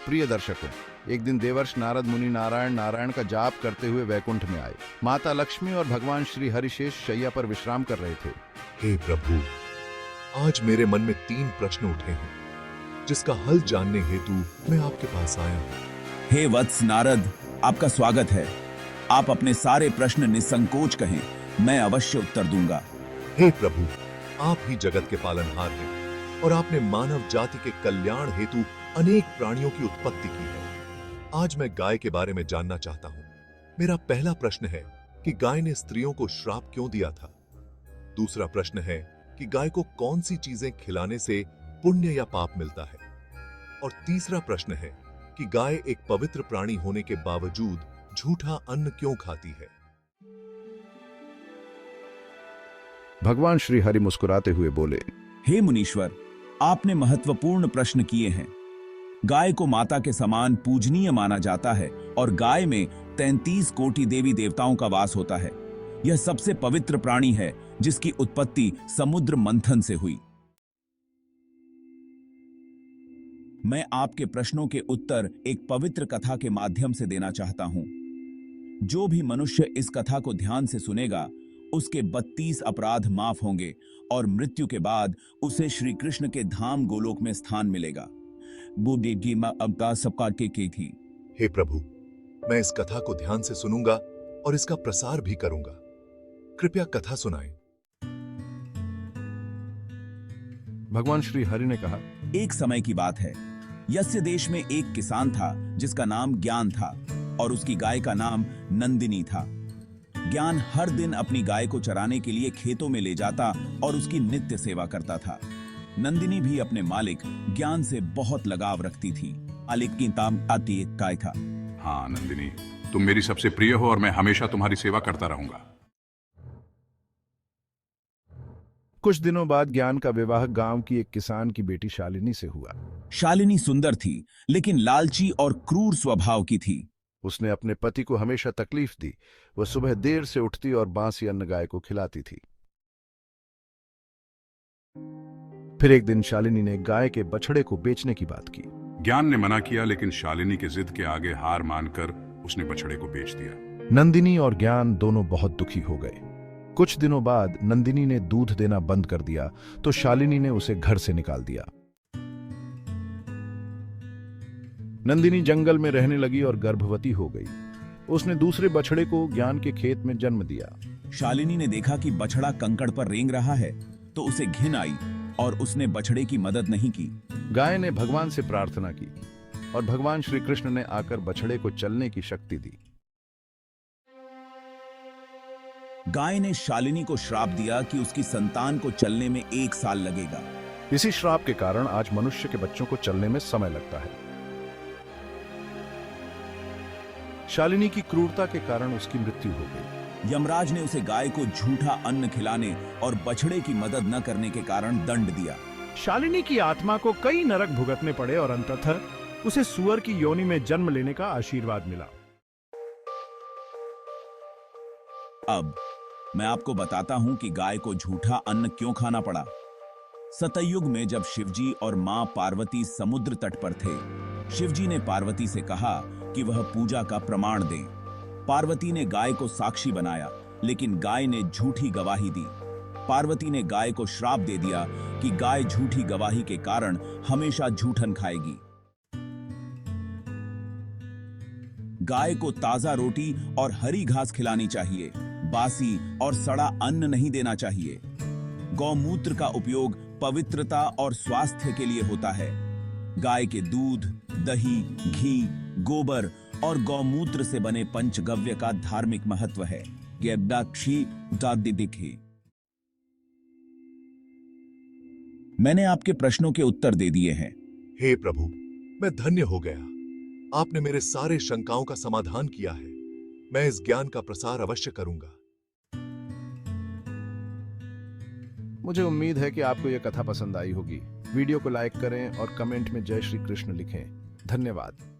प्रिय दर्शकों, एक दिन देवर्ष नारद मुनि नारायण नारायण का जाप करते हुए वैकुंठ में आए। माता लक्ष्मी और भगवान श्री हरिशेष शैया पर विश्राम कर रहे थे। हे प्रभु, आज मेरे मन में 3 प्रश्न उठे हैं, जिसका हल जानने हेतु मैं आपके पास आया हूँ। हे वत्स नारद, आपका स्वागत है। आप अपने सारे प्रश्न निसंकोच कहें, मैं अवश्य उत्तर दूंगा। हे प्रभु, आप ही जगत के पालनहार हैं और आपने मानव जाति के कल्याण हेतु अनेक प्राणियों की उत्पत्ति की है। आज मैं गाय के बारे में जानना चाहता हूँ। मेरा पहला प्रश्न है कि गाय ने स्त्रियों को श्राप क्यों दिया था। दूसरा प्रश्न है कि गाय को कौन सी चीजें खिलाने से पुण्य या पाप मिलता है। और तीसरा प्रश्न है कि गाय एक पवित्र प्राणी होने के बावजूद झूठा अन्न क्यों खाती है। भगवान श्री हरि मुस्कुराते हुए बोले, हे मुनीश्वर, आपने महत्वपूर्ण प्रश्न किए हैं। गाय को माता के समान पूजनीय माना जाता है और गाय में 33 कोटि देवी देवताओं का वास होता है। यह सबसे पवित्र प्राणी है जिसकी उत्पत्ति समुद्र मंथन से हुई। मैं आपके प्रश्नों के उत्तर एक पवित्र कथा के माध्यम से देना चाहता हूं। जो भी मनुष्य इस कथा को ध्यान से सुनेगा, उसके 32 अपराध माफ होंगे और मृत्यु के बाद उसे श्री कृष्ण के धाम गोलोक में स्थान मिलेगा। की। हे प्रभु, मैं इस कथा को ध्यान से सुनूंगा और इसका प्रसार भी करूंगा। कृपया कथा सुनाएं। भगवान श्री हरि ने कहा, एक समय की बात है। यस्य देश में एक किसान था जिसका नाम ज्ञान था और उसकी गाय का नाम नंदिनी था। ज्ञान हर दिन अपनी गाय को चराने के लिए खेतों में ले जाता और उसकी नित्य सेवा करता था। नंदिनी भी अपने मालिक ज्ञान से बहुत लगाव रखती थी। मालिक की ताम आती एक गाय था। हाँ नंदिनी, तुम मेरी सबसे प्रिय हो और मैं हमेशा तुम्हारी सेवा करता रहूंगा। कुछ दिनों बाद ज्ञान का विवाह गांव की एक किसान की बेटी शालिनी से हुआ। शालिनी सुंदर थी, लेकिन लालची और क्रूर स्वभाव की थी। उसने अपने पति को हमेशा तकलीफ दी। वह सुबह देर से उठती और बासी अन्न गाय को खिलाती थी। फिर एक दिन शालिनी ने गाय के बछड़े को बेचने की बात की। ज्ञान ने मना किया, लेकिन शालिनी के जिद के आगे हार मानकर उसने बछड़े को बेच दिया। नंदिनी और ज्ञान दोनों बहुत दुखी हो गए। कुछ दिनों बाद नंदिनी ने दूध देना बंद कर दिया तो शालिनी ने उसे घर से निकाल दिया। नंदिनी जंगल में रहने लगी और गर्भवती हो गई। उसने दूसरे बछड़े को ज्ञान के खेत में जन्म दिया। शालिनी ने देखा कि बछड़ा कंकड़ पर रेंग रहा है तो उसे घिन आई और उसने बछड़े की मदद नहीं की। गाय ने भगवान से प्रार्थना की और भगवान श्री कृष्ण ने आकर बछड़े को चलने की शक्ति दी। गाय ने शालिनी को श्राप दिया कि उसकी संतान को चलने में 1 साल लगेगा। इसी श्राप के कारण आज मनुष्य के बच्चों को चलने में समय लगता है। शालिनी की क्रूरता के कारण उसकी मृत्यु हो गई। यमराज ने उसे गाय को झूठा अन्न खिलाने और बछड़े की मदद न करने के कारण दंड दिया। शालिनी की आत्मा को कई नरक भुगतने पड़े और अंततः उसे सुअर की योनि में जन्म लेने का आशीर्वाद मिला। अब मैं आपको बताता हूं कि गाय को झूठा अन्न क्यों खाना पड़ा। सतयुग में जब शिवजी और मां पार्वती समुद्र तट पर थे, शिवजी ने पार्वती से कहा कि वह पूजा का प्रमाण दें। पार्वती ने गाय को साक्षी बनाया, लेकिन गाय ने झूठी गवाही दी। पार्वती ने गाय को श्राप दे दिया कि गाय झूठी गवाही के कारण हमेशा झूठन खाएगी। गाय को ताजा रोटी और हरी घास खिलानी चाहिए। बासी और सड़ा अन्न नहीं देना चाहिए। गौमूत्र का उपयोग पवित्रता और स्वास्थ्य के लिए होता है। गाय के दूध, दही, घी, गोबर और गौमूत्र से बने पंचगव्य का धार्मिक महत्व है। मैंने आपके प्रश्नों के उत्तर दे दिए हैं। हे प्रभु, मैं धन्य हो गया। आपने मेरे सारे शंकाओं का समाधान किया है। मैं इस ज्ञान का प्रसार अवश्य करूंगा। मुझे उम्मीद है कि आपको यह कथा पसंद आई होगी। वीडियो को लाइक करें और कमेंट में जय श्री कृष्ण लिखें। धन्यवाद।